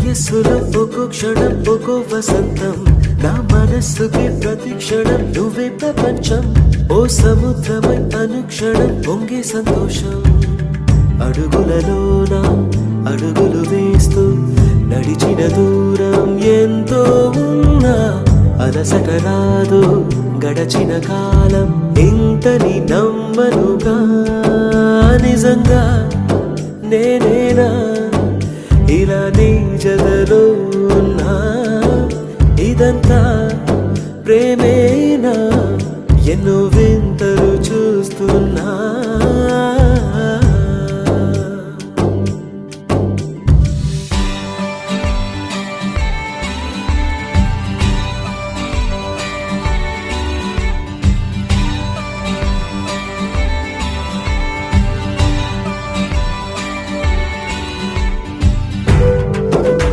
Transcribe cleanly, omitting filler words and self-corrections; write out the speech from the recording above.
వయస్సులో ఒక్కో క్షణం ఒక్కో వసంతం, నా మనస్సుకి ప్రతి క్షణం నువ్వే ప్రపంచం. ఓ సముద్రమై అనుక్షణం పొంగే సంతోషం. అడుగులలోన అడుగులు వేస్తూ నడిచిన దూరం ఎంతో ఉన్నా అలసట రాదు గడచిన కాలం ఇంతని నమ్మనుగా. నిజంగా నేనేనా ఇలా నీ జతలో ఉన్నా? ఇదంతా ప్రేమేనా? ఎన్నో వింతలు చూస్తున్నా.